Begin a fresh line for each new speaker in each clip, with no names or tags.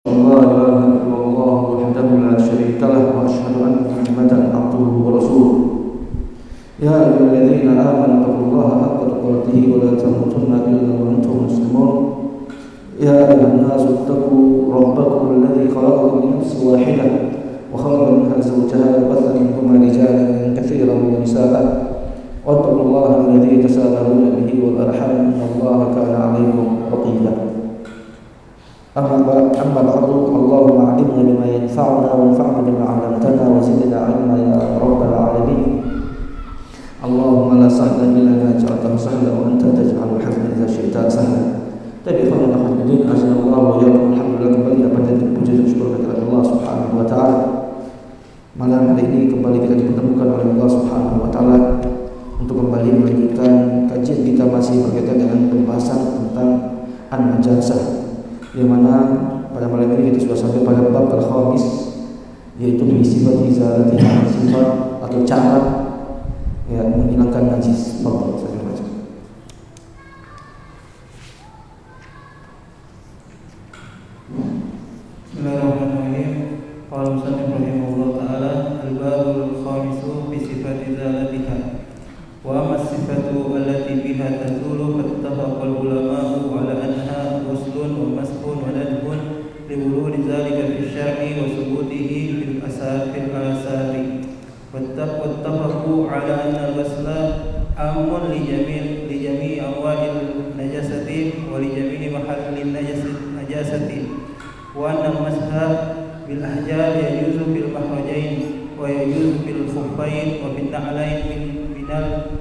لا إله إلا الله وحده لا شريك له وأشهد أن محمدا عبده ورسوله يا أيها الذين آمنوا اتقوا الله حق تقاته ولا تموتن إلا وأنتم مسلمون يا أيها الناس اتقوا ربكم الذي خلقكم من نفس واحدة وخلق منها زوجها وبث منهما رجالا كثيرا ونساء واتقوا الله الذي تساءلون به والأرحام إن الله كان عليكم رقيبا أما بعد اللهم علمنا بما ينفعنا وانفعنا بما علمتنا وزدنا علما يا رب العالمين اللهم لا سهل إلا ما جعلته سهلا وأنت تجعل الحزن إذا شئت سهلا. Tapi kalau nak hadin azanallahu wa iyyakum alhamdulillah kembali dapat puji dan syukur kepada Allah Subhanahu wa taala. Malam hari ini kembali kita dipertemukan oleh Allah Subhanahu wa taala untuk kembali melanjutkan kajian kita masih berkaitan dengan pembahasan tentang an-najasah, di mana pada malam ini kita sudah sampai pada bab al-khamis, yaitu sifat izalati, sifat atau cara menghilangkan najis.
Bismillahirrahmanirrahim. Qala musannif rahimahullah ta'ala al-babul khamisu bi sifati zalatiha wa amma sifatu allati biha tazulu fattafaqa al-ulama'u ala anha ghuslun wa mas'un wa nadhun li wurudi dhalika fi syar'i wa subutihi fil asari wattafaqu ala anna al-ghusla amun li jami'i anwa'il najasati wa li jami'i mahallin najasati wa anna masha bil ahjar yajuzu fil mahrajain wa yajuzu fil khuffain wa fil na'lain min al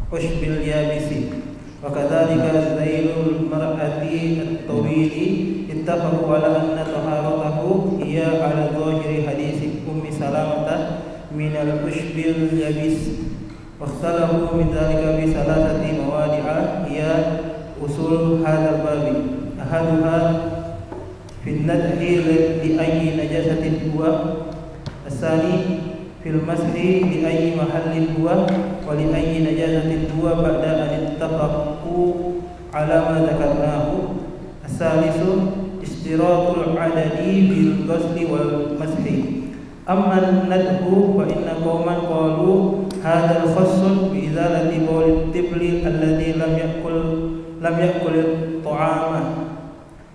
ushbil yabisi wa kadzalika zailul mar'ati at-tawili ittafaqu ala anna taharatahu hiya ala dhahiri hadis ummi salamah min al ushbil yabis wa ikhtalafu min dhalika bi salasati mawadi'a hiya usul hadzal babi ahaduha في الندح لأي نجاسة هو الثاني في المسح لأي محل هو ولأي نجاسة هو بعد أن اتفقوا على ما ذكرناه الثالث اشتراط العدد في الغسل والمسح أما الندح فإن قوما قالوا هذا الخص بإزالة بول الطفل الذي لم يأكل الطعام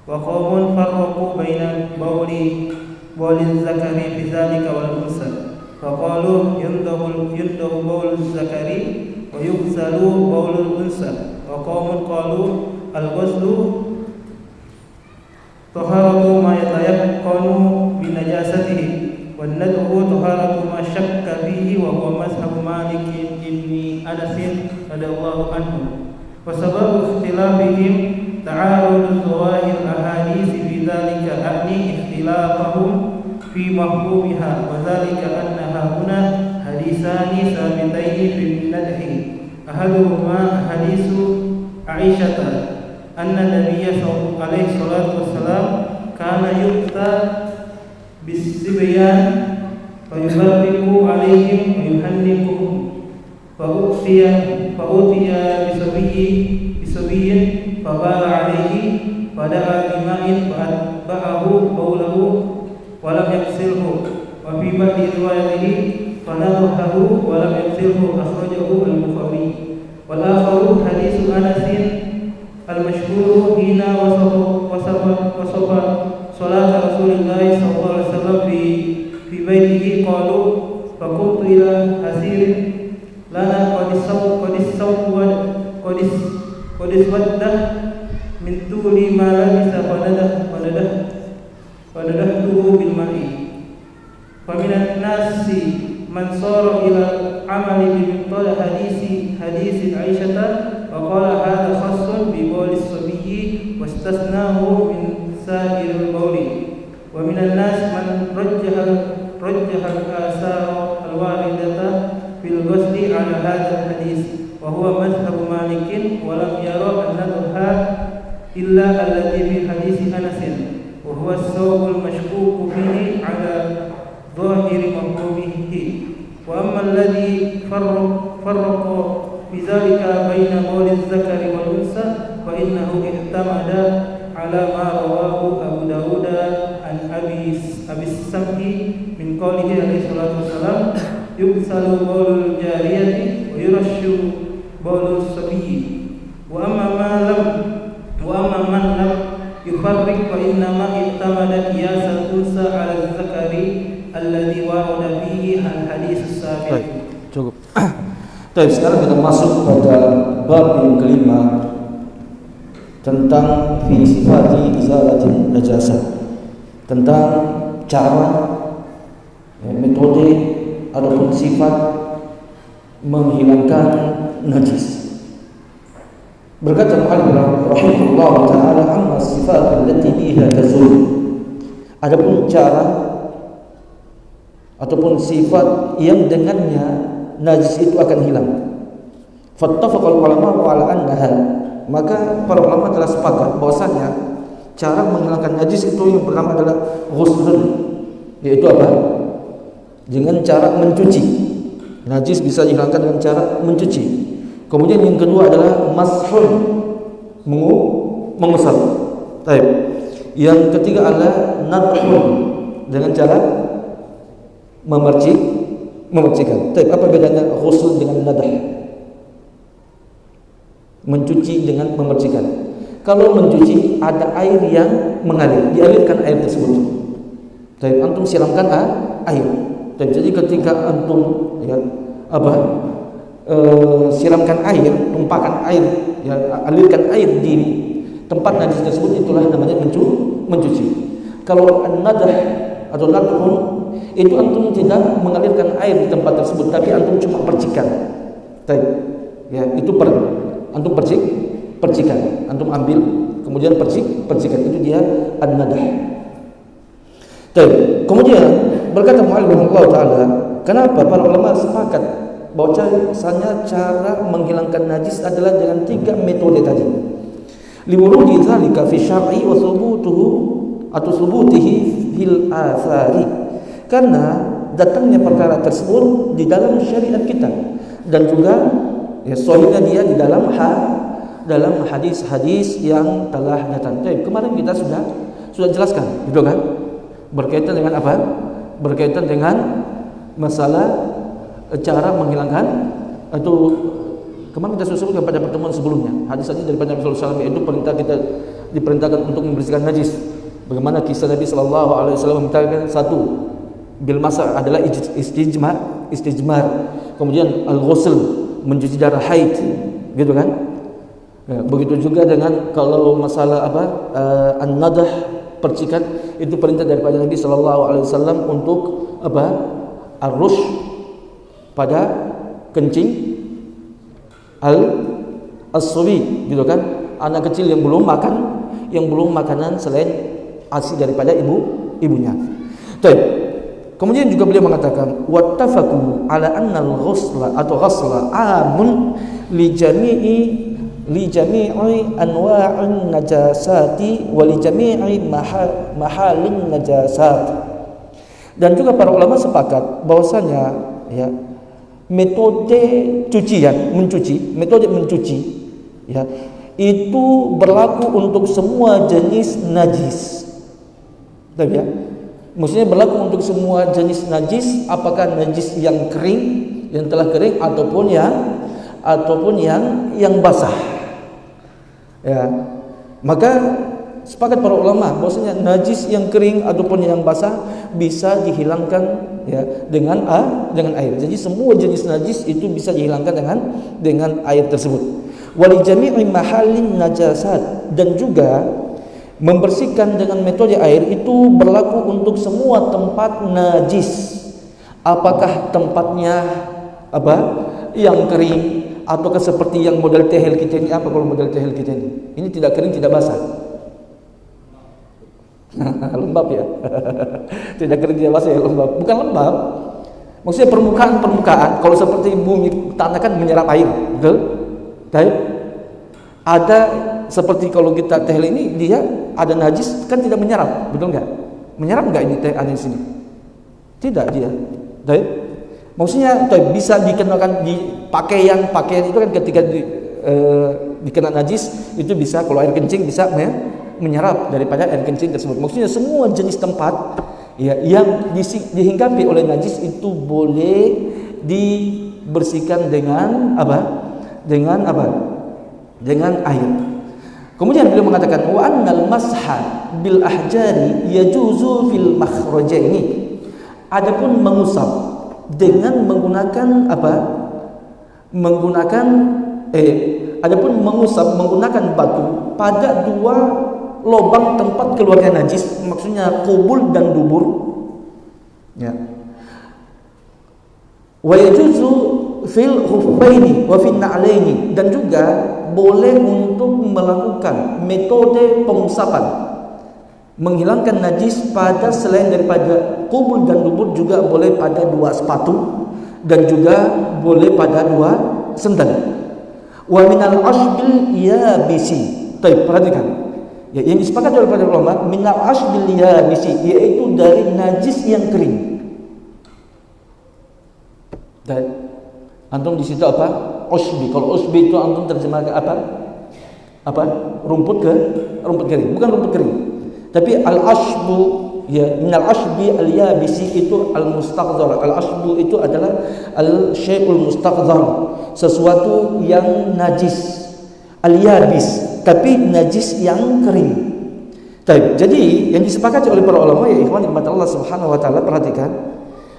وقوم فرقوا بين بول الذكر في ذلك والأنثى فقالوا ينضح بول الذكر ويغسل بول الأنثى وقوم قالوا الغسل طهارة ما يتيقن بنجاسته والندح طهارة ما شك فيه وهو مذهب مالك بن أنس رضي الله عنه وسبب اختلافهم تعارض ظواهر الأحاديث في ذلك أعني اختلافهم في مفهومها وذلك أنها هنا حديثان ثابتين في الندح أحدهما حديث عائشة أن النبي عليه الصلاة والسلام كان يؤتى بالصبيان فيبرك عليهم ويحنكهم فأوتي بصبي فبال عليه فدعا بماء فأتبعه بوله ولم يغسله وفي بعض روايته فنضحه ولم يغسله أخرجه البخاري والآخر حديث أنس المشهور حين وصف صلاة رسول الله صلى الله عليه وسلم في بيته قالوا فقمت إلى حسير لنا قد اسود من طول ما لبس فندهته بالماء فمن الناس من صار إلى العمل بمقتضى حديث عائشة وقال هذا خاص ببول الصبي واستثناه من سائر البول ومن الناس من رجح الآثار الواردة في الغسل على هذا الحديث وهو مذهب مالك ولم يرى الندح إلا الذي في حديث أنس وهو الثوب المشكوك فيه على ظاهر مفهومه وأما الذي فرق بذلك بين بول الذكر والأنثى فإنه اعتمد على ما رواه أبو داود عن أبي السمك من قوله عليه الصلاة والسلام يغسل بول الجارية ويرش بول الصبي وأما من لم يفرق فإنما اعتمد قياس الأنثى على الذكر الذي ورد فيه الحديث السابق.
Cukup. Baik, sekarang kita masuk pada bab yang kelima tentang fi sifati izalatin najasah, tentang cara, metode ataupun sifat menghilangkan najis. Berkata Mu'allif rahimahullah ta'ala amma sifat allati biha tazul, adapun cara ataupun sifat yang dengannya najis itu akan hilang. Fattafaqal ulama ala annaha, maka para ulama telah sepakat bahwasanya cara menghilangkan najis itu yang pertama adalah ghuslun, yaitu apa? Dengan cara mencuci. Najis bisa dihilangkan dengan cara mencuci. Kemudian yang kedua adalah mashun, mengusap. Baik. Yang ketiga adalah nadhun, dengan cara memercikan. Tapi apa bedanya ghusl dengan nadah? Mencuci dengan memercikan. Kalau mencuci ada air yang mengalir, dialirkan air tersebut. Tapi antum siramkan air. Dan jadi ketika antum siramkan air, tumpahkan air, alirkan air di tempat najis tersebut, itulah namanya mencuci. Kalau nadah atau nadhun, itu antum tidak mengalirkan air di tempat tersebut, tapi antum cuma percikan. Itu antum percikan, antum ambil kemudian percikan, itu dia an-nadah. Kemudian berkata Mu'allif rahimahullah ta'ala, kenapa para ulama sepakat bahwasanya cara menghilangkan najis adalah dengan 3 metode tadi. Liwurudi dzalika fi syar'i wa thubutuhu atau thubutihi fil athari, karena datangnya perkara tersebut di dalam syariat kita, dan juga sahihnya dia di dalam hadis-hadis yang telah datang. Kemarin kita sudah jelaskan, gitu kan? Berkaitan dengan apa? Berkaitan dengan masalah cara menghilangkan, atau kemarin kita sudah sebutkan pada pertemuan sebelumnya, hadis-hadis daripada Nabi sallallahu alaihi wasallam, yaitu perintah kita diperintahkan untuk membersihkan najis. Bagaimana kisah Nabi sallallahu alaihi wasallam memerintahkan satu bil masa adalah istijmar, kemudian al-ghusl, mencuci darah haid, gitu kan? Begitu juga dengan kalau masalah an-nadah, percikan, itu perintah daripada Nabi sallallahu alaihi wasallam untuk ar-rush pada kencing as-subi, gitu kan? Anak kecil yang belum makanan selain ASI daripada ibunya. Kemudian juga beliau mengatakan wattafaqu ala anna al-ghusla atau ghasla amun li jami'i anwa'in najasati wa li jami'i mahalin najasat. Dan juga para ulama sepakat bahwasanya metode mencuci itu berlaku untuk semua jenis najis. Maksudnya berlaku untuk semua jenis najis, apakah najis yang kering, yang telah kering, ataupun yang basah. Maka sepakat para ulama bahwasanya najis yang kering ataupun yang basah bisa dihilangkan dengan air. Jadi semua jenis najis itu bisa dihilangkan dengan air tersebut. Wali jami'i mahallin najasat, dan juga membersihkan dengan metode air itu berlaku untuk semua tempat najis. Apakah tempatnya yang kering, ataukah seperti yang model tehel kita ini? Apa kalau model tehel kita ini? Ini tidak kering, tidak basah. Lembab ya. Tidak kering, tidak basah ya, lembab. Bukan lembab. Maksudnya permukaan. Kalau seperti bumi tanah kan menyerap air, betul? Ada seperti kalau kita tehel ini, dia ada najis kan tidak menyerap, betul enggak? Menyerap enggak ini teh ada di sini? Tidak dia. Maksudnya bisa dikenakan di pakaian itu kan ketika dikena najis itu bisa, kalau air kencing bisa menyerap daripada air kencing tersebut. Maksudnya semua jenis tempat ya yang dihinggapi oleh najis itu boleh dibersihkan dengan apa? Dengan apa? Dengan air. Kemudian beliau mengatakan wa annal masha bil ahjari yajuzu fil makhrajaini. Adapun mengusap dengan menggunakan apa? Adapun mengusap menggunakan batu pada dua lubang tempat keluarnya najis, maksudnya kubul dan dubur. Ya. Wa yajuzu fil khuffaini wa fil na'laini, dan juga boleh untuk melakukan metode pengusapan menghilangkan najis pada selain daripada kubul dan dubur, juga boleh pada dua sepatu dan juga boleh pada dua sendal. Wa minal ashbil yabisi. Baik, perhatikan. Ya, yang disepakati oleh para ulama minal ashbil yabisi, yaitu dari najis yang kering. Dan antum di situ apa? Usbi. Kalau usbi itu antum terjemahkan apa? Apa? Rumput kering. Bukan rumput kering. Tapi al-ashbu, ya, minal ashbi al-yabisi itu al-mustaqdhar. Al-ashbu itu adalah al-syai'ul mustaqdhar, sesuatu yang najis. Al-yabis, tapi najis yang kering. Baik, jadi yang disepakati oleh para ulama, ya ikhwan nikmat Allah Subhanahu wa taala, perhatikan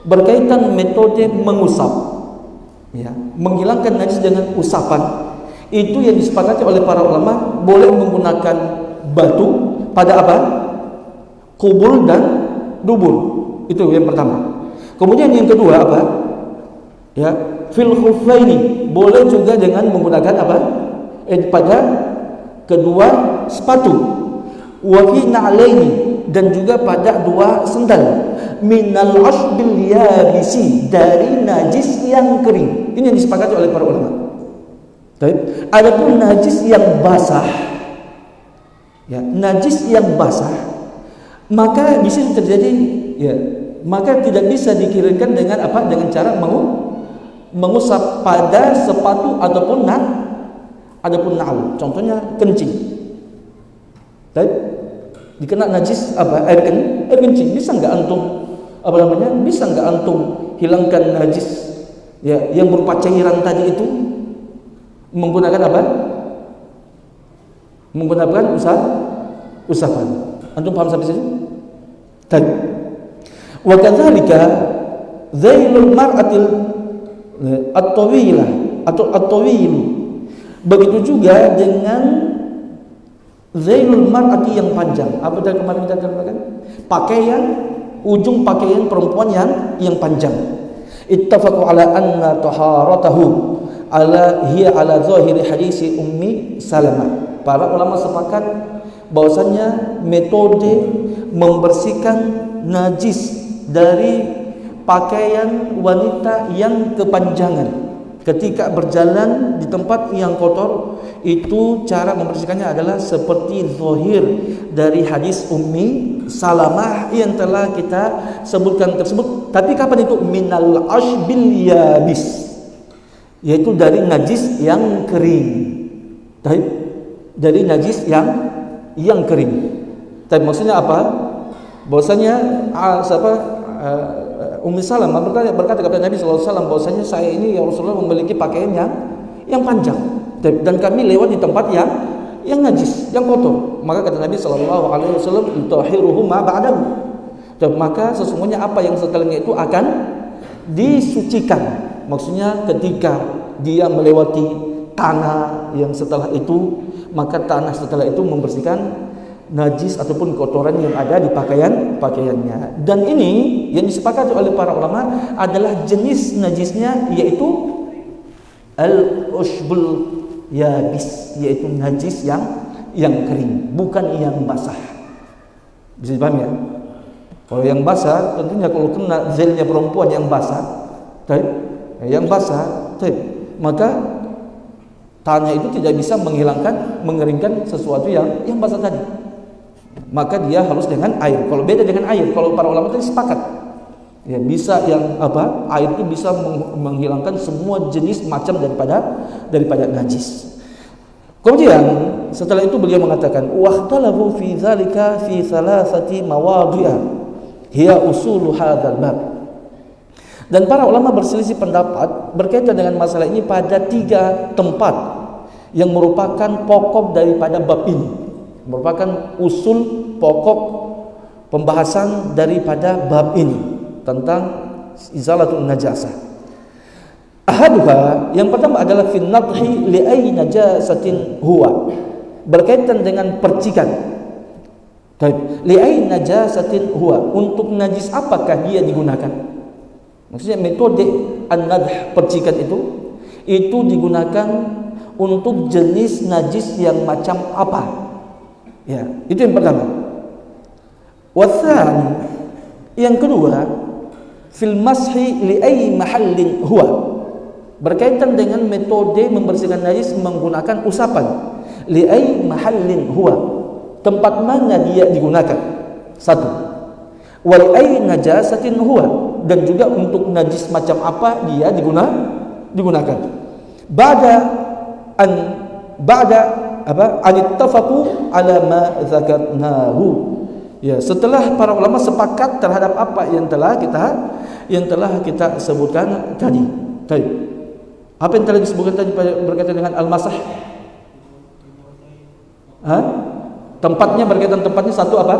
berkaitan metode mengusap, ya, menghilangkan najis dengan usapan, itu yang disepakati oleh para ulama boleh menggunakan batu pada apa? Kubul dan dubur. Itu yang pertama. Kemudian yang kedua apa? Ya, fil khuffaini, boleh juga dengan menggunakan apa? Pada kedua sepatu. Wa fi na'laini, dan juga pada dua sendal. Minal ashbil yabisi, dari najis yang kering. Ini yang disepakati oleh para ulama. Baik. Adapun najis yang basah, ya, najis yang basah, maka di situ terjadi, ya, maka tidak bisa dikirimkan dengan apa? Dengan cara mengusap pada sepatu ataupun na'al. Contohnya kencing. Baik. Dikena najis apa? Air kencing. Bisa enggak antum Bisa enggak antum hilangkan najis, ya, yang berupa cairan tadi itu menggunakan apa? Menggunakan usapan. Antum paham sampai sini? Tadi. Wa kadzalika zailul mar'atil at-tawilah atau at-tawil. Begitu juga dengan zailul mar'ati yang panjang. Apa tadi kemarin kita katakan? Pakaian, ujung pakaian perempuan yang panjang. Ittafaqu ala anna taharatahu hiya ala zahiri hadisi Ummi Salamah. Para ulama sepakat bahwasanya metode membersihkan najis dari pakaian wanita yang kepanjangan ketika berjalan di tempat yang kotor, itu cara membersihkannya adalah seperti zahir dari hadis Ummi Salamah yang telah kita sebutkan tersebut. Tapi kapan itu? Minal ashbil yabis, yaitu dari najis yang kering. Dari najis yang kering. Tapi maksudnya apa? Bahwasanya Ummi Salamah berkata kepada Nabi sallallahu alaihi wasallam bahwasanya saya ini ya Rasulullah memiliki pakaian yang panjang dan kami lewat di tempat yang najis, yang kotor. Maka kata Nabi sallallahu alaihi wasallam, "Itahiruhu ma ba'dahu." Maka sesungguhnya apa yang setelahnya itu akan disucikan. Maksudnya ketika dia melewati tanah yang setelah itu, maka tanah setelah itu membersihkan najis ataupun kotoran yang ada di pakaiannya. Dan ini yang disepakati oleh para ulama adalah jenis najisnya, yaitu al-ushbul yabis, yaitu najis yang kering, bukan yang basah. Bisa dipahami ya? Kalau yang basah, tentunya kalau kena zelnya perempuan yang basah, maka tanah itu tidak bisa mengeringkan sesuatu yang basah tadi. Maka dia harus dengan air. Kalau beda dengan air, kalau para ulama tadi sepakat, ya, bisa yang apa? Air itu bisa menghilangkan semua jenis macam daripada najis. Kemudian setelah itu beliau mengatakan waqtalafu fi dzalika fi thalathati mawadhi'a hiya usulu hadzal bab. Dan para ulama berselisih pendapat berkaitan dengan masalah ini pada 3 tempat yang merupakan pokok daripada bab ini, merupakan usul pokok pembahasan daripada bab ini tentang izalatun najasah. Ahaduha, yang pertama adalah fi nadhi li ay najasatin huwa, berkaitan dengan percikan. Baik, li ay najasatin huwa, untuk najis apakah dia digunakan? Maksudnya metode an-nadh, percikan itu digunakan untuk jenis najis yang macam apa? Ya, itu yang pertama. Wathani, yang kedua, fil mashi li ay mahallin huwa, berkaitan dengan metode membersihkan najis menggunakan usapan. Li ay mahallin huwa, tempat mana dia digunakan? Satu. Wal ay najasatin huwa, dan juga untuk najis macam apa dia digunakan. Ba'da anittafaqu ala ma dzakarnahu. Ya, setelah para ulama sepakat terhadap apa yang telah kita sebutkan tadi. Baik. Apa yang telah disebutkan tadi berkaitan dengan al-masah? Tempatnya, berkaitan tempatnya satu apa?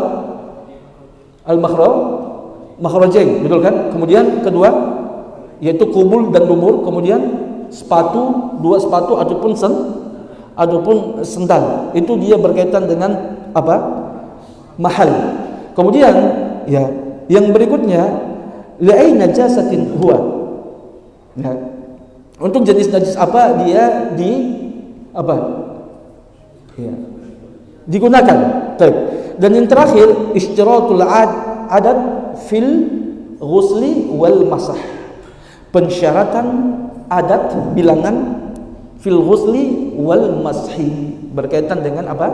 Makhrajain, betul kan? Kemudian kedua yaitu kubul dan dumur, kemudian sepatu, 2 sepatu ataupun sendal. Itu dia berkaitan dengan apa? Mahal. Kemudian ya, yang berikutnya li'ai najasatin huwa. Ya. Untuk jenis najis apa dia ya, digunakan. Baik. Dan yang terakhir ishtiratul adad fil ghusli wal masah, pensyaratan adat bilangan fil ghusli wal mashi, berkaitan dengan apa?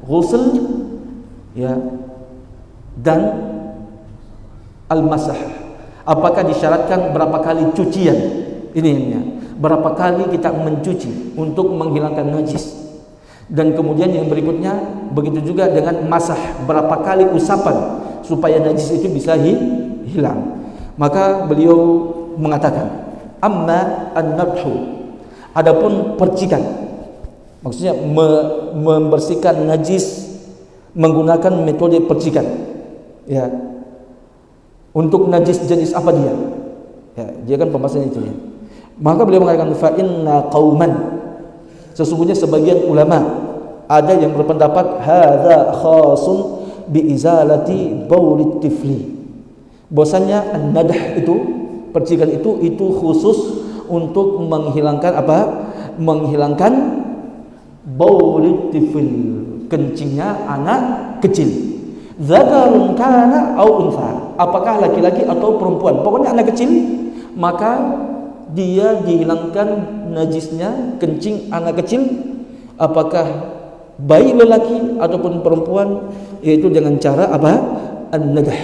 Ghusl ya dan al masah. Apakah disyaratkan berapa kali cucian? Ini berapa kali kita mencuci untuk menghilangkan najis. Dan kemudian yang berikutnya begitu juga dengan masah, berapa kali usapan supaya najis itu bisa hilang. Maka beliau mengatakan amma an-nadhu, adapun percikan, maksudnya membersihkan najis menggunakan metode percikan. Ya. Untuk najis jenis apa dia? Ya, dia kan pembahasan itu ya. Maka beliau mengatakan fa inna qauman, sesungguhnya sebagian ulama ada yang berpendapat hadza khasun bi izalati baulit tifli, bahwasanya an-nadah itu, percikan itu khusus untuk menghilangkan apa? Menghilangkan baulit tifl, kencingnya anak kecil. Dzakarun kana au untha, apakah laki-laki atau perempuan, pokoknya anak kecil, maka dia dihilangkan najisnya kencing anak kecil, apakah bayi lelaki ataupun perempuan, yaitu dengan cara apa? An-nadah.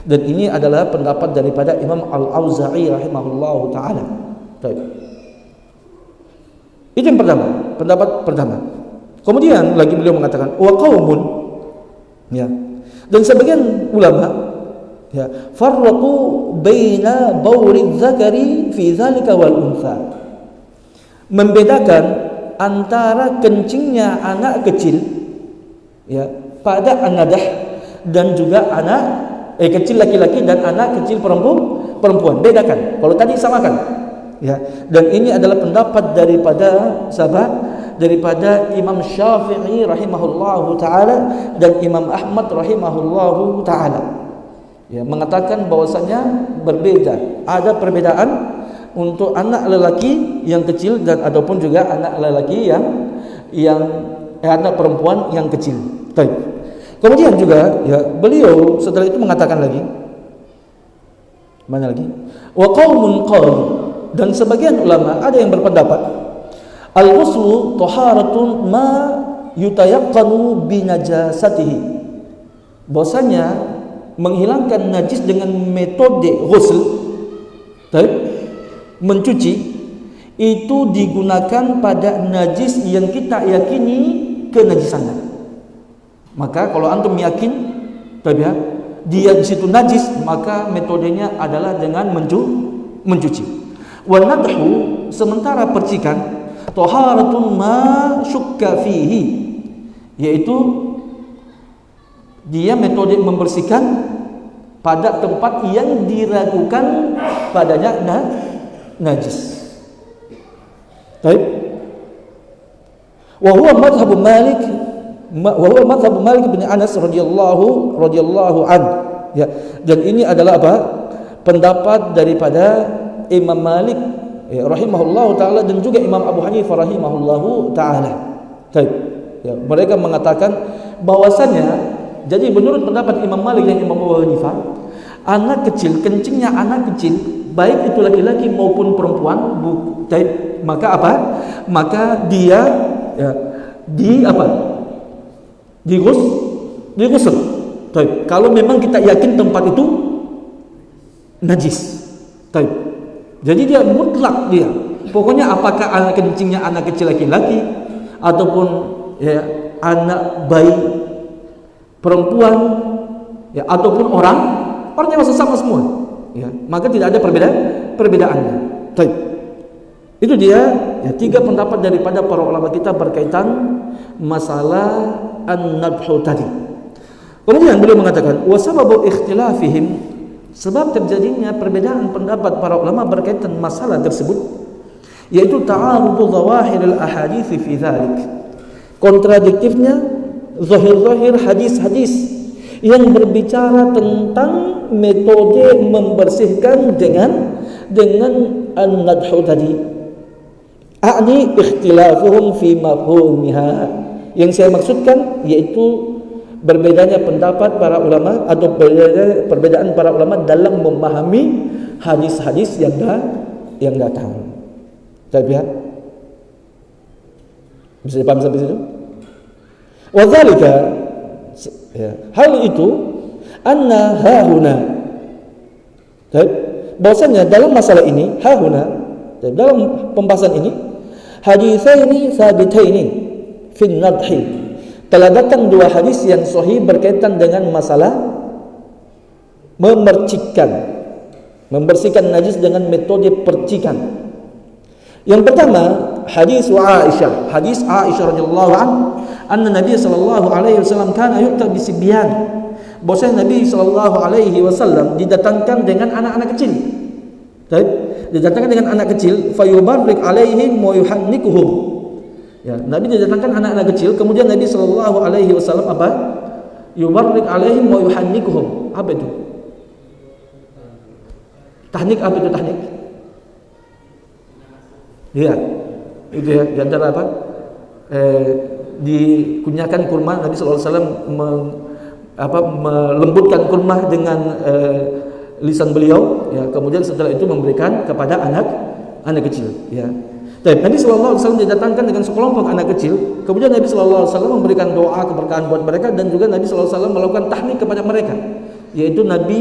Dan ini adalah pendapat daripada Imam Al-Auza'i rahimahullahu ta'ala. Itu yang pertama, pendapat pertama. Kemudian lagi beliau mengatakan wa qaumun, ya, dan sebagian ulama ya, farraqu baina bawli dzakari fi dzalika wal untha, membedakan antara kencingnya anak kecil ya pada an-nadah dan juga anak kecil laki-laki dan anak kecil perempuan, bedakan. Kalau tadi samakan ya. Dan ini adalah pendapat daripada sahabat, daripada Imam Syafi'i rahimahullahu taala dan Imam Ahmad rahimahullahu taala. Ya, mengatakan bahwasanya berbeda, ada perbedaan untuk anak lelaki yang kecil dan ataupun juga anak lelaki yang anak perempuan yang kecil. Baik. Kemudian juga ya, beliau setelah itu mengatakan lagi, mana lagi? Wa qaumun qalu, dan sebagian ulama ada yang berpendapat al-ghuslu taharatun ma yutayaqqanu bi najasatihi, bahwasanya menghilangkan najis dengan metode ghusl, mencuci, itu digunakan pada najis yang kita yakini kenajisannya. Maka kalau antum yakin dia di situ najis, maka metodenya adalah dengan mencuci. Wa nadhu, sementara percikan, taharatun ma syukka fihi, yaitu dia metode membersihkan pada tempat yang diragukan padanya najis. Baik. Wa huwa madhhab Malik bin Anas radhiyallahu an. Ya, dan ini adalah apa? Pendapat daripada Imam Malik rahimahullahu taala dan juga Imam Abu Hanifah rahimahullahu taala. Baik. Ya, mereka mengatakan bahwasannya, jadi menurut pendapat Imam Malik dan Imam Abu Hanifah, anak kecil, kencingnya anak kecil, baik itu laki-laki maupun perempuan, maka apa? Maka dia digusel. Kalau memang kita yakin tempat itu najis. Jadi dia mutlak dia. Pokoknya apakah anak kencingnya anak kecil laki-laki ataupun anak bayi perempuan ataupun orangnya masih sama semua. Maka tidak ada perbedaannya. Itu dia tiga pendapat daripada para ulama kita berkaitan masalah an-nadhu tadi. Kemudian beliau mengatakan wa sababu ikhtilafihim, sebab terjadinya perbedaan pendapat para ulama berkaitan masalah tersebut, yaitu ta'arudu zawahiril ahadits fi dzalik, kontradiktifnya zahir-zahir hadis-hadis yang berbicara tentang metode membersihkan dengan an-nadhu tadi. A'ni ikhtilafuhum fi mafhumiha, yang saya maksudkan yaitu berbedanya pendapat para ulama atau perbedaan para ulama dalam memahami hadis-hadis yang datang. Saya lihat bisa dipahami sampai situ. Wa dzalika, hal itu anna hahuna, bahwasanya dalam masalah ini dalam pembahasan ini haditsaini sabitaini fi nadhi, telah datang dua hadis yang sahih berkaitan dengan masalah membersihkan najis dengan metode percikan. Yang pertama hadis Aisyah, radhiyallahu anna Nabi sallallahu alaihi wasallam kana yu'ta bisibyan, bahwasanya Nabi sallallahu alaihi wasallam didatangkan dengan anak-anak kecil. Didatangkan dengan anak kecil, fayubarrik alaihim wa yuhannikuhum. Nabi didatangkan anak-anak kecil, kemudian Nabi sallallahu alaihi wasallam apa? Yubarrik alaihim wa yuhannikuhum. Apa itu? Tahnik, apa itu tahnik? Itu di antara apa? Dikunyakan kurma, Nabi sallallahu alaihi wasallam melembutkan kurma dengan lisan beliau, kemudian setelah itu memberikan kepada anak kecil. Nabi sallallahu alaihi wasallam didatangkan dengan sekelompok anak kecil, kemudian Nabi sallallahu alaihi wasallam memberikan doa keberkahan buat mereka, dan juga Nabi sallallahu alaihi wasallam melakukan tahnik kepada mereka, yaitu Nabi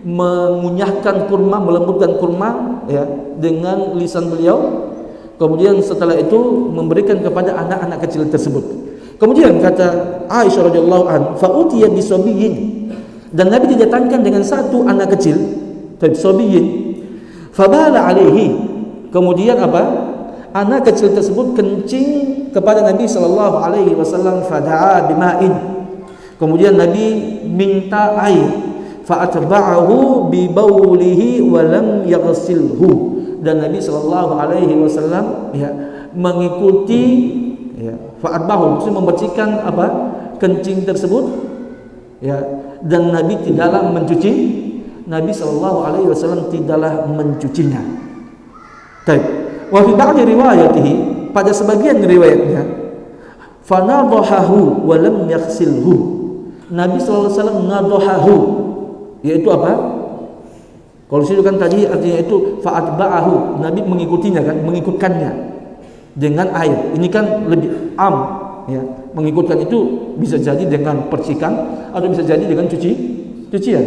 mengunyahkan kurma, melembutkan kurma dengan lisan beliau, kemudian setelah itu memberikan kepada anak-anak kecil tersebut. Kemudian kata Aisyah radhiyallahu anha, fa utiya bisabiyyin, dan Nabi didatangkan dengan satu anak kecil, sabiyyin, fabala alaihi, kemudian apa? Anak kecil tersebut kencing kepada Nabi sallallahu alaihi wasallam, fada'a bima'in, kemudian Nabi minta air, fa'atba'ahu bi baulihi wa lam yaghsilhu, dan Nabi sallallahu alaihi wasallam mengikuti fa'atba'ahu, maksudnya membersihkan apa? Kencing tersebut, dan Nabi tidaklah mencuci, Nabi sallallahu alaihi wasallam tidaklah mencucinya. Baik. Wa fi ba'd riwayatihi, pada sebagian riwayatnya, fanadhahu wa lam yaghsilhu, Nabi sallallahu alaihi wasallam nadhahu, yaitu apa? Kalau situ kan tadi artinya itu fa'atba'ahu, Nabi mengikutinya kan, mengikutkannya dengan air. Ini kan lebih mengikutkan itu bisa jadi dengan percikan atau bisa jadi dengan cucian.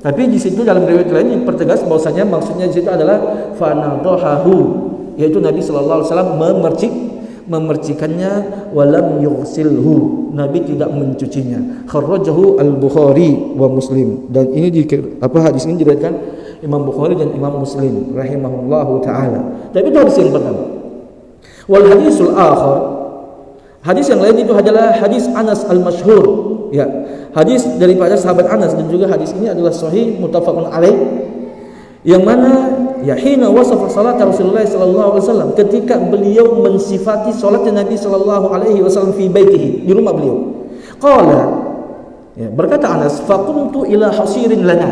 Tapi di situ dalam riwayat lain dipertegas bahwasanya maksudnya di situ adalah fanadhahu, yaitu Nabi sallallahu alaihi wasallam memercikannya walam yughsilhu, Nabi tidak mencucinya. Kharrajahu al-Bukhari wa Muslim, dan ini hadis ini diriwayatkan Imam Bukhari dan Imam Muslim rahimahullahu taala. Tapi itu hadis yang pertama. Wal hadisul akhar, hadis yang lain itu adalah hadis Anas al-masyhur, ya. Hadis daripada sahabat Anas, dan juga hadis ini adalah sahih muttafaqun alaih, yang mana ya hina wasafa salat Rasulullah sallallahu alaihi wasallam, ketika beliau mensifati salatnya Nabi sallallahu alaihi wasallam fi baitihi, di rumah beliau. Qala, ya, berkata Anas, faqumtu ila hasirin lana,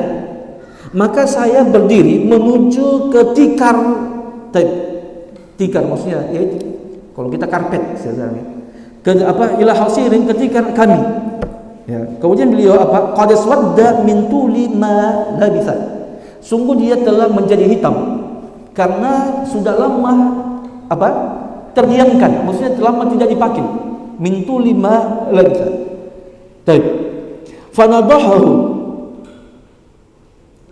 maka saya berdiri menuju ke tikar. Tikar maksudnya yaitu kalau kita karpet sebenarnya. Ila hasirin, ke tikar kami. Ya, kemudian beliau qad swadda min tuli ma labitha, sungguh dia telah menjadi hitam karena sudah lama terdiamkan, maksudnya lama tidak dipakai. Min tuli ma labitha. Baik. Fanadahu.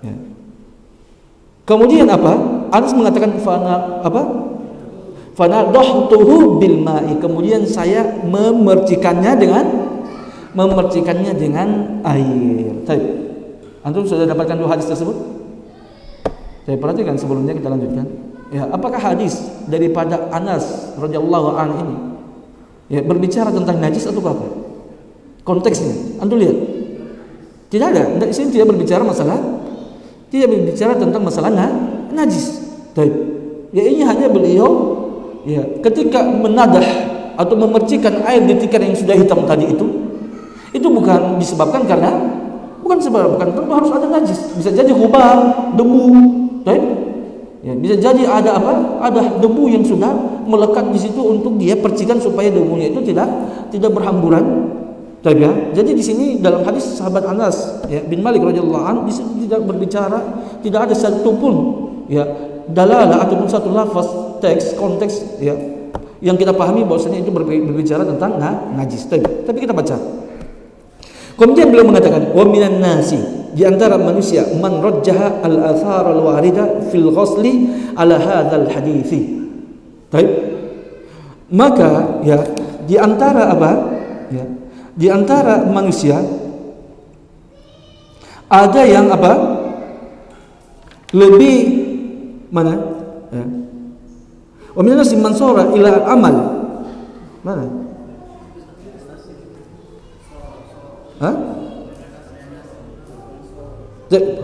Ya. Kemudian Anas mengatakan fanadahtuhu bil ma'i, kemudian saya memercikannya dengan air. Baik. Antum sudah dapatkan dua hadis tersebut? Saya perhatikan sebelumnya, kita lanjutkan. Ya, apakah hadis daripada Anas radhiyallahu anhu ini ya berbicara tentang najis atau apa? Konteksnya, antum lihat. Tidak ada. Di sini tidak berbicara tentang masalah najis. Baik. Ya, ini hanya beliau ya ketika menadah atau memercikan air di tikar yang sudah hitam tadi itu bukan disebabkan tentu harus ada najis. Bisa jadi gubar, debu, baik? Ya, bisa jadi ada debu yang sudah melekat di situ untuk dia percikan supaya debunya itu tidak berhamburan. Baik ya. Jadi di sini dalam hadis sahabat Anas ya bin Malik radhiyallahu anhu di sini tidak berbicara, tidak ada satu pun ya dalalah ataupun satu lafaz konteks ya yang kita pahami bahwasanya itu berbicara tentang najis. Tapi kita baca. Kemudian beliau mengatakan, wa minan nasi, di antara manusia, man rajjaha al-athar al-warida fil ghusli ala hadzal hadithi. Baik. Maka ya di antara di antara manusia ada yang lebih mana? Ya. Wa minan nasi man sara ila amal. Mana?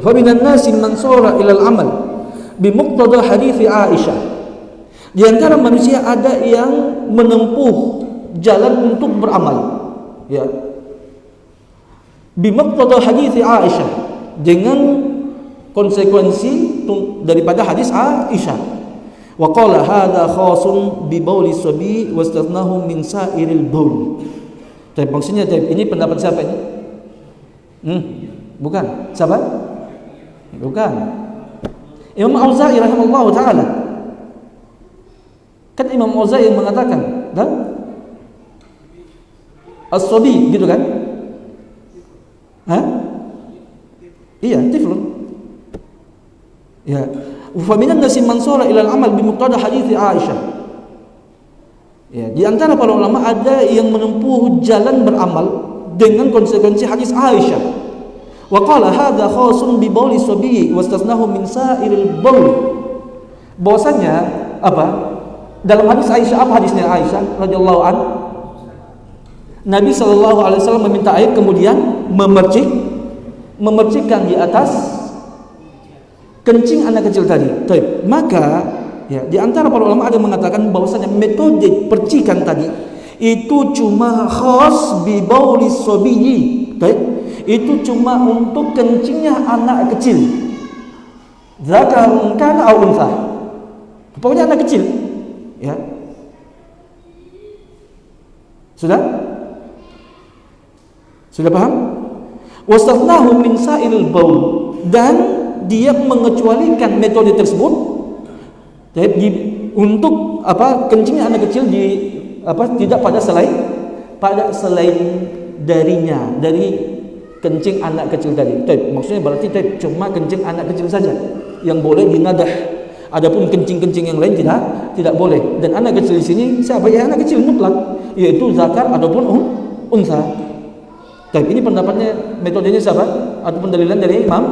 Faminan nasi man sara ila al-amal bimuqtada hadits Aisyah. Di antara manusia ada yang menempuh jalan untuk beramal ya bimuqtada hadits Aisyah, dengan konsekuensi daripada hadis Aisyah. Wa qala hadza khasun bi bauli sabi wastathnahu min sa'iril baul. Tapi maksudnya ini pendapat siapa ini? Bukan. Siapa? Bukan. Imam Auza'i rahimahullah taala. Kan Imam Auza'i yang mengatakan, dan as-sabi gitu kan? Iya, tiflun. Ya. Wa minan nasi man sara ila al-amal bi muqtada hadits Aisyah. Ya, di antara para ulama ada yang menempuh jalan beramal dengan konsekuensi hadis Aisyah. Wa qala hadza khasun bi bauli sabi wastathnahu min sa'iril baul. Bahwasanya dalam hadis Aisyah, hadisnya Aisyah radhiyallahu an, Nabi sallallahu alaihi wasallam meminta air kemudian memercikkan di atas kencing anak kecil tadi. Baik, maka ya, di antara para ulama ada yang mengatakan bahwasanya metode percikan tadi itu cuma khas bi bauli sabiyyi. Baik, itu cuma untuk kencingnya anak kecil. Zakarun kana aw untha. Pokoknya anak kecil. Ya. Sudah paham? Wastathnahu min sa'iril baul, dan dia mengecualikan metode tersebut untuk kencingnya anak kecil tidak pada selain darinya, dari kencing anak kecil tadi. Maksudnya berarti cuma kencing anak kecil saja yang boleh dinadah Adapun kencing-kencing yang lain tidak boleh. Dan anak kecil di sini siapa? Ya anak kecil mutlak, yaitu zakar ataupun unsa. Baik, ini pendapatnya, metodenya siapa? Ataupun dalilan dari Imam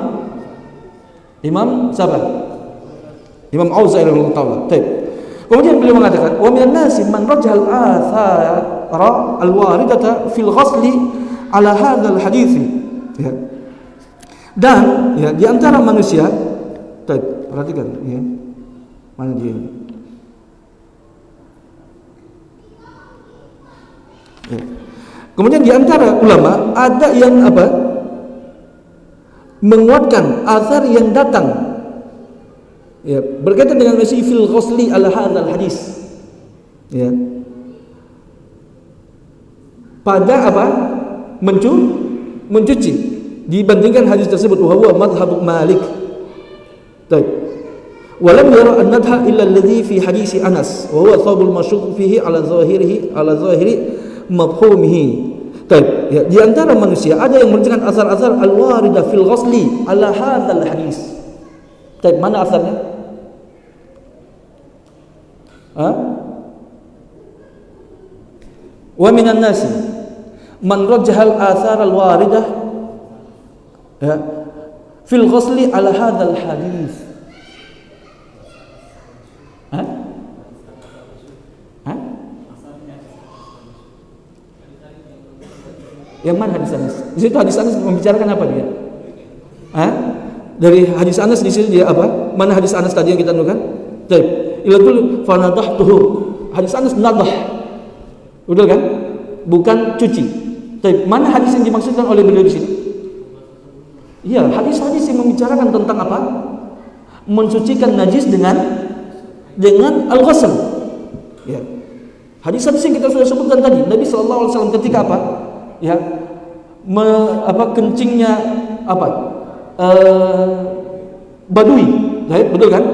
siapa? Imam Auza'i rahimahullah taala. Baik. Kemudian beliau mengatakan, wa minan nasi man rajal athara al-waridata fil ghasli ala hadzal hadits. Ya. Dan ya di antara manusia, perhatikan ya. Mana dia? Ya. Kemudian di antara ulama ada yang menguatkan asar yang datang ya berkaitan dengan masih fil ghusli ala hadzal hadis. Ya. Pada mencuci dibandingkan hadis tersebut, wa huwa madhhab Malik. Baik. Walam yara an-nadha illa alladhi fi hadis Anas wa huwa thawbul masyhur fihi ala zahiri mafhumihi. Baik, ya, di antara manusia ada yang menunjukkan asar-asar al-waridah fil ghusli ala hadzal hadis. Baik, mana asarnya? Wa minan nasi man rajjahal athar al-waridah ya fil ghusli ala hadzal hadis. Yang mana hadis Anas? Di situ hadis Anas membicarakan apa dia? Dari hadis Anas di situ dia apa? Mana hadis Anas tadi yang kita anukan? Baik. Ilatul fanadahtuhu. Hadis Anas nadah. Betul kan? Bukan cuci. Baik. Mana hadis yang dimaksudkan oleh beliau di sini? Iya, hadis-hadis yang membicarakan tentang apa? Mensucikan najis dengan al-ghusl. Ya. Hadis-hadis yang kita sudah sebutkan tadi, Nabi sallallahu alaihi wasallam ketika apa? Ya, kencingnya badui, betul kan?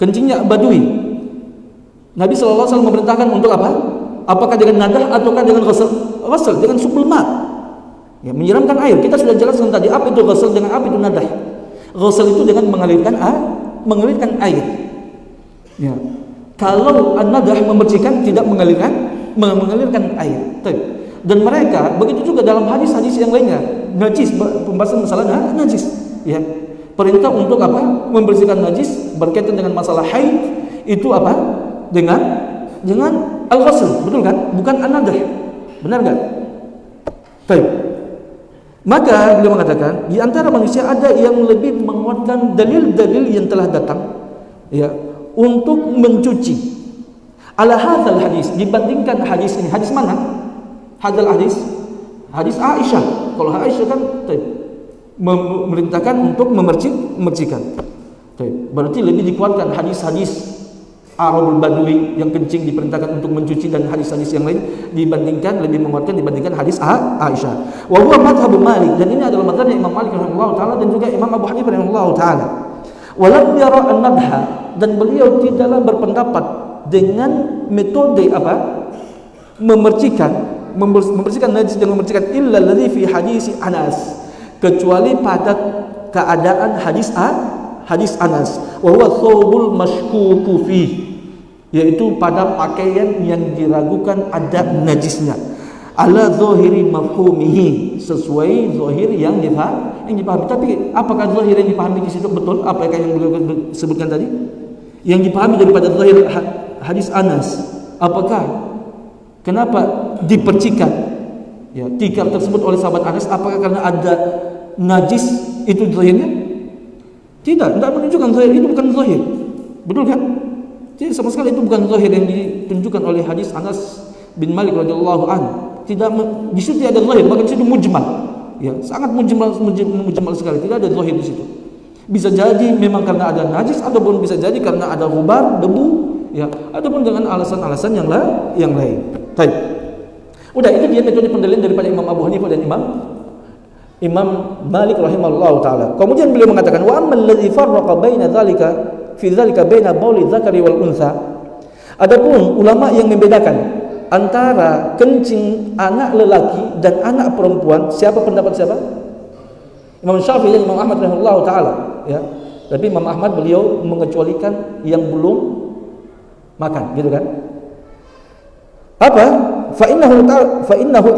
Kencingnya badui. Nabi sallallahu alaihi wasallam memerintahkan untuk apa? Apakah dengan nadah ataukah dengan ghusl? Ghusl dengan subul ma. Ya, menyiramkan air. Kita sudah jelaskan tadi apa itu ghusl dengan apa itu nadah. Ghusl itu dengan mengalirkan air. Ya. Kalau an-nadah membersihkan, tidak mengalirkan air. Dan mereka begitu juga dalam hadis-hadis yang lainnya, najis, pembahasan masalah najis, ya. Perintah untuk apa? Membersihkan najis berkaitan dengan masalah haid itu apa? Dengan al-ghusl, betul kan? Bukan an-nadah. Benar enggak? Baik. Maka beliau mengatakan, di antara manusia ada yang lebih menguatkan dalil-dalil yang telah datang ya untuk mencuci ala hadzal hadis dibandingkan hadis ini. Hadis mana? Hadal hadis Aisyah. Kalau Aisyah kan memerintahkan untuk memercikan. Berarti lebih dikuatkan hadis-hadis Arabul Badui yang kencing diperintahkan untuk mencuci dan hadis-hadis yang lain lebih menguatkan dibandingkan hadis Aisyah. Wa huwa madhhab Malik, dan ini adalah mazhabnya Imam Malik rahimahullah taala dan juga Imam Abu Hanifah rahimahullah taala. Walam yara an-nadha, dan beliau tidaklah berpendapat dengan metode membersihkan najis dan membersihkan illa alladhi fi hadis Anas, kecuali pada keadaan hadis Anas, wa huwa thawbul mashkuku fi, yaitu pada pakaian yang diragukan ada najisnya, ala zahiri mafhumihi, sesuai zahir yang dipahami. Tapi apakah zahir yang dipahami di situ betul apa yang beliau sebutkan tadi? Yang dipahami daripada zahir hadis Anas, apakah kenapa dipercikan ya tikar tersebut oleh sahabat Anas? Apakah karena ada najis itu zahirnya? Tidak menunjukkan zahir itu, bukan zahir. Betul kan? Jadi sama sekali itu bukan zahir yang ditunjukkan oleh hadis Anas bin Malik radhiyallahu an. Tidak di situ ada zahir, bahkan di situ mujmal. Ya, sangat mujmal sekali. Tidak ada zahir di situ. Bisa jadi memang karena ada najis, ataupun bisa jadi karena ada ghubar, debu, ya, ataupun dengan alasan-alasan yang lain. Baik. Udah, itu dia metode pendalilan daripada Imam Abu Hanifah dan Imam Malik rahimahullahu taala. Kemudian beliau mengatakan, wa ammal ladzi farraqa baina dzalika fi dzalika baina bauli dzakari wal unsa. Adapun ulama yang membedakan antara kencing anak lelaki dan anak perempuan, siapa pendapat siapa? Imam Syafi'i dan Imam Ahmad rahimahullahu taala, ya. Tapi Imam Ahmad beliau mengecualikan yang belum makan, gitu kan? Apa? Fa innahu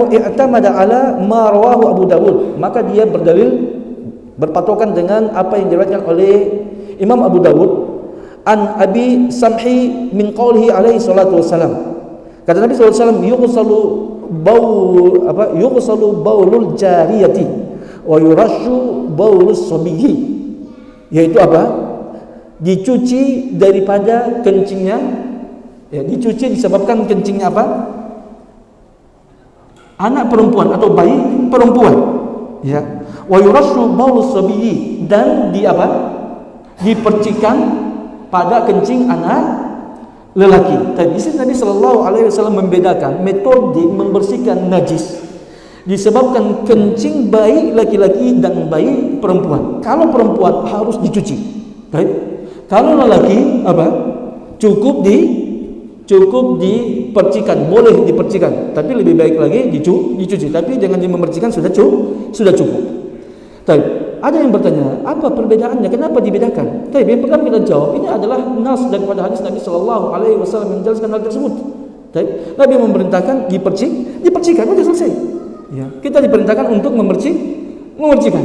i'tamada ala ma rawahu Abu Dawud. Maka dia berpatokan dengan apa yang diriwayatkan oleh Imam Abu Dawud an Abi Samhi min qaulihi alaihi salatu wassalam. Kata Nabi sallallahu alaihi wasallam, yughsalu baulul jariyati wa yurashu baulus sabiyyi. Yaitu apa? Dicuci daripada kencingnya, ya, dicuci disebabkan kencingnya apa? Anak perempuan atau bayi perempuan, ya. Wa yurashu baulus sabiyyi, dan dipercikan pada kencing anak lelaki. Tadi Nabi sallallahu alaihi wasallam membedakan metode membersihkan najis disebabkan kencing bayi laki-laki dan bayi perempuan. Kalau perempuan harus dicuci, baik. Kalau lelaki cukup dipercikan, boleh dipercikan, tapi lebih baik lagi dicuci. Tapi jangan dimemercikan, sudah cukup. Baik. Ada yang bertanya, apa perbedaannya? Kenapa dibedakan? Baik, yang pertama kita jawab, ini adalah nas daripada hadis Nabi sallallahu alaihi wasallam yang menjelaskan hal tersebut. Baik. Nabi memerintahkan dipercikan, sudah selesai. Ya, kita diperintahkan untuk memercikan.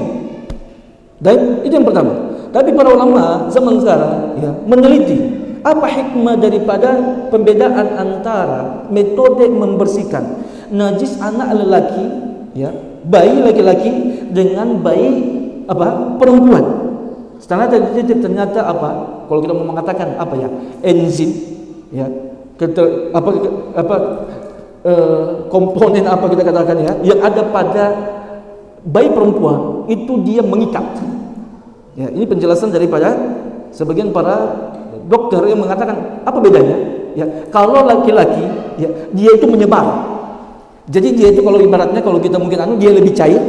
Dan itu yang pertama. Tapi para ulama zaman sekarang meneliti apa hikmah daripada pembedaan antara metode membersihkan najis anak lelaki, bayi laki-laki dengan bayi perempuan. Ternyata kalau kita mau mengatakan enzim, komponen kita katakan yang ada pada bayi perempuan itu dia mengikat. Ya, ini penjelasan daripada sebagian para dokter yang mengatakan apa bedanya? Ya, kalau laki-laki dia itu menyebar. Jadi dia itu kalau ibaratnya kalau kita mungkin dia lebih cair,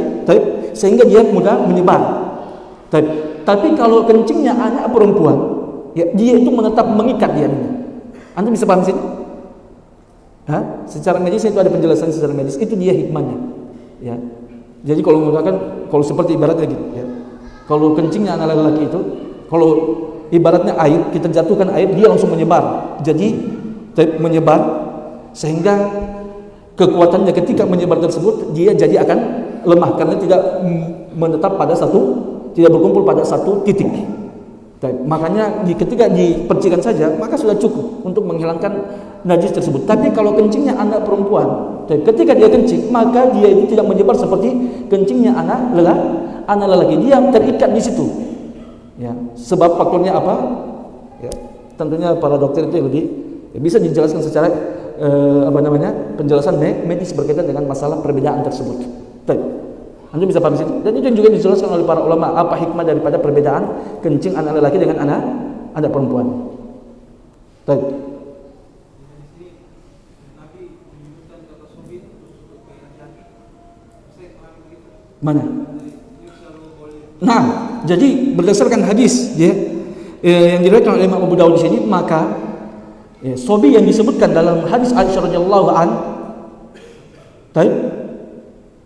sehingga dia mudah menyebar. Tapi kalau kencingnya anak perempuan, dia itu menetap mengikat dia. Anda bisa paham sini? Secara medis itu ada penjelasan secara medis, itu dia hikmahnya. Ya. Jadi kalau mengatakan kalau seperti ibaratnya gitu, kalau kencingnya anak laki-laki itu, kalau ibaratnya air, kita jatuhkan air, dia langsung menyebar. Jadi menyebar sehingga kekuatannya ketika menyebar tersebut dia jadi akan lemah karena tidak menetap pada tidak berkumpul pada satu titik. Makanya ketika dipercikan saja maka sudah cukup untuk menghilangkan najis tersebut. Tapi kalau kencingnya anak perempuan, ketika dia kencing maka dia itu tidak menyebar seperti kencingnya anak lelaki. Dia terikat di situ. Ya, sebab faktornya apa? Ya, tentunya para dokter itu lebih bisa dijelaskan secara penjelasan medis berkaitan dengan masalah perbedaan tersebut. Anda bisa paham situ. Dan itu juga dijelaskan oleh para ulama apa hikmah daripada perbedaan kencing anak lelaki dengan anak perempuan. Mana? Nah, jadi berdasarkan hadis yang diriwayatkan oleh Imam Abu Dawud di sini, maka sobi yang disebutkan dalam hadis Aisyah radhiyallahu an,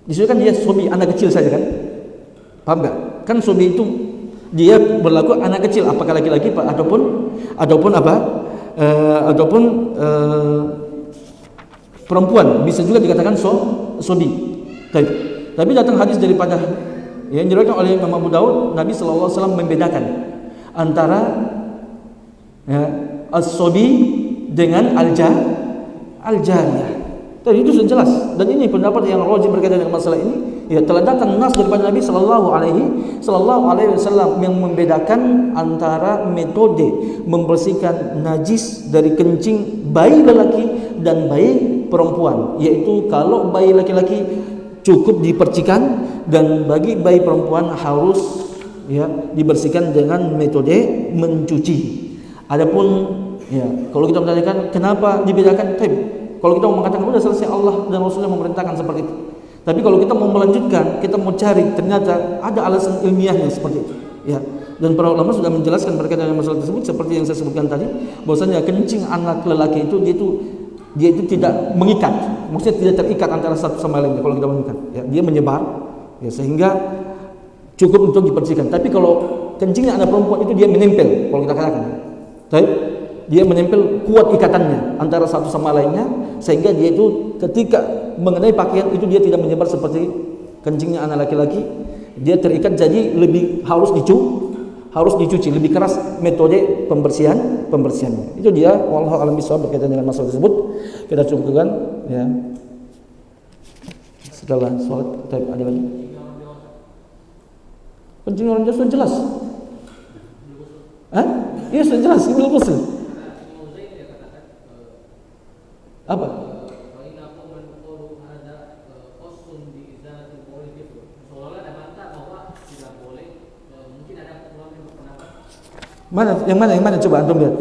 disebutkan dia sobi anak kecil saja kan? Paham enggak? Kan sobi itu dia berlaku anak kecil, apakah laki-laki ataupun perempuan, bisa juga dikatakan sobi. Tapi datang hadis daripada yang diriwayatkan oleh Imam Abu Dawud, Nabi sallallahu alaihi wasallam membedakan antara as-sobi dengan al-jariyah. Tadi itu sudah jelas, dan ini pendapat yang rajih berkaitan dengan masalah ini. Telah datang nas daripada Nabi sallallahu alaihi wasallam yang membedakan antara metode membersihkan najis dari kencing bayi lelaki dan bayi perempuan, yaitu kalau bayi laki-laki cukup dipercikan dan bagi bayi perempuan harus dibersihkan dengan metode mencuci. Adapun kalau kita menanyakan kenapa dibedakan, kalau kita mau mengatakan sudah selesai, Allah dan Rasulnya memerintahkan seperti itu. Tapi kalau kita mau melanjutkan, kita mau cari, ternyata ada alasan ilmiahnya seperti itu. Dan para ulama sudah menjelaskan berkaitan dengan masalah tersebut seperti yang saya sebutkan tadi, bahwasanya kencing anak lelaki itu dia itu tidak mengikat, maksudnya tidak terikat antara satu sama lainnya. Kalau kita mengikat, dia menyebar, sehingga cukup untuk dipercikan. Tapi kalau kencingnya anak perempuan itu dia menempel, kalau kita katakan. Baik, dia menempel kuat ikatannya antara satu sama lainnya, sehingga dia itu ketika mengenai pakaian itu dia tidak menyebar seperti kencingnya anak laki-laki. Dia terikat, jadi lebih harus dicuci, lebih keras metode pembersihannya. Itu dia, wallahu a'lam bishawab berkaitan dengan masalah tersebut. Kita cukupkan ya. Setelah sholat, ada lagi. Kencing orang dewasa sudah jelas. Iya sudah jelas, ini ghusl. Apa? Yang mana coba antum lihat.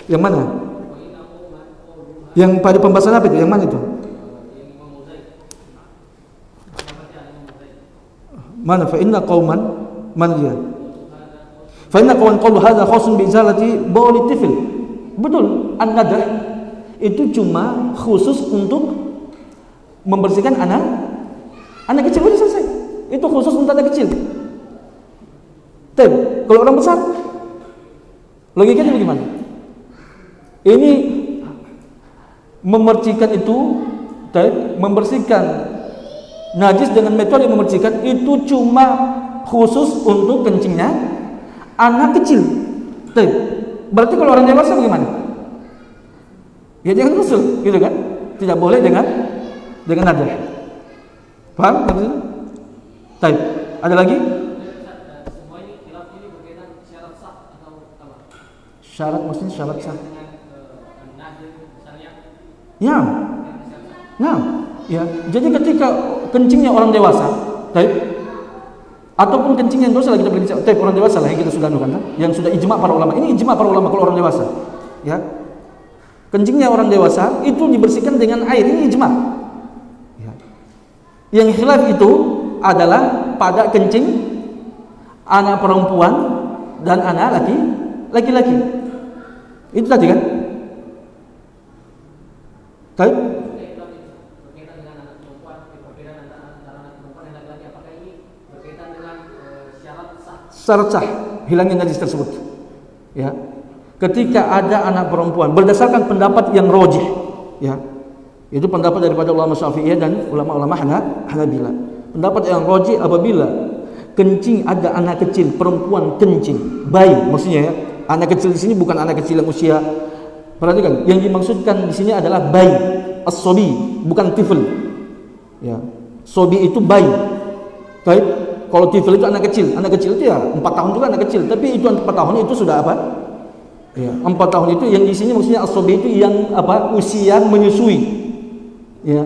Yang mana? Yang pada pembahasan apa itu? Yang mana itu? Mana? Fa inna qauman, mana dia? Fa inna qauman qalu hadza khasun bi izalati bauli tifl. Betul, an-nadah itu cuma khusus untuk membersihkan anak kecil, udah selesai. Itu khusus untuk anak kecil. Tapi kalau orang besar, logikanya bagaimana? Ini memercikan itu, membersihkan najis dengan metode yang memercikan itu cuma khusus untuk kencingnya anak kecil. Berarti kalau orang dewasa bagaimana? Ya jangan usul, gitu kan? Tidak boleh dengan nada. Paham maksudnya? Baik. Ada lagi?
Semua ini khilaf ini berkaitan syarat sah atau apa?
Syarat maksudnya syarat sah.
Ya.
Nah, ya. Jadi ketika kencingnya orang dewasa, ataupun kencing yang dosa lagi kita berbicara, orang dewasa lah yang kita sudah anukan, yang sudah ijma para ulama. Ini ijma para ulama kalau orang dewasa, ya. Kencingnya orang dewasa itu dibersihkan dengan air, ini ijma. Ya. Yang khilaf itu adalah pada kencing anak perempuan dan anak laki-laki. Itu tadi kan? Baik.
Berkaitan dengan anak perempuan, perbedaan antara anak perempuan dan laki-laki, apakah ini berkaitan dengan syarat sah?
Syarat sah, hilangnya najis tersebut. Ya. Ketika ada anak perempuan berdasarkan pendapat yang rajih, ya. Itu pendapat daripada ulama Syafi'iyah dan ulama-ulama Hanabila. Pendapat yang rajih apabila kencing ada anak kecil, perempuan kencing, bayi maksudnya ya. Anak kecil di sini bukan anak kecil yang usia. Perhatikan, yang dimaksudkan di sini adalah bayi, as-sobi, bukan tifl. Ya. Sobi itu bayi. Baik. Kalau tifl itu anak kecil itu ya 4 tahun juga anak kecil, tapi itu 4 tahun itu sudah apa? Ya, 4 tahun itu yang di sini maksudnya as-sobi itu yang apa? Usia menyusui. Ya.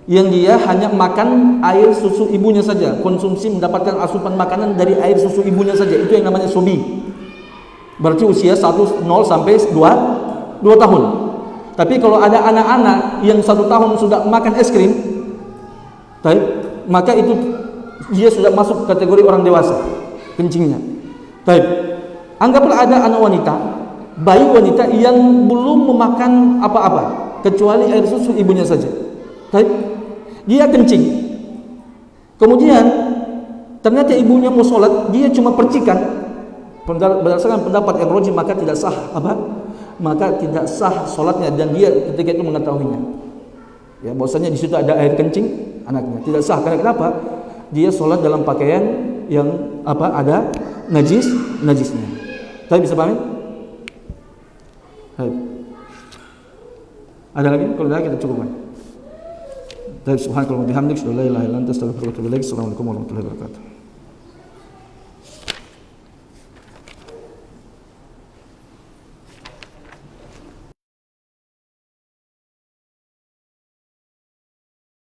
Yang dia hanya makan air susu ibunya saja, konsumsi mendapatkan asupan makanan dari air susu ibunya saja, itu yang namanya sobi. Berarti usia 0 sampai 2 tahun. Tapi kalau ada anak-anak yang 1 tahun sudah makan es krim, maka itu dia sudah masuk kategori orang dewasa kencingnya. Anggaplah ada anak wanita, bayi wanita yang belum memakan apa-apa kecuali air susu ibunya saja. Dia kencing. Kemudian ternyata ibunya mau sholat, dia cuma percikan. Berdasarkan pendapat yang rajih maka tidak sah maka tidak sah sholatnya, dan dia ketika itu mengetahuinya. Ya, bahwasanya di situ ada air kencing anaknya. Tidak sah karena kenapa? Dia sholat dalam pakaian yang ada najisnya. Tapi bisa pahami? Ada lagi? Kalau ada kita cukupkan. Subhanallah wa bihamdihi, la ilaha illa anta, astaghfiruka wa atubu ilaik. Assalamualaikum warahmatullahi wabarakatuh.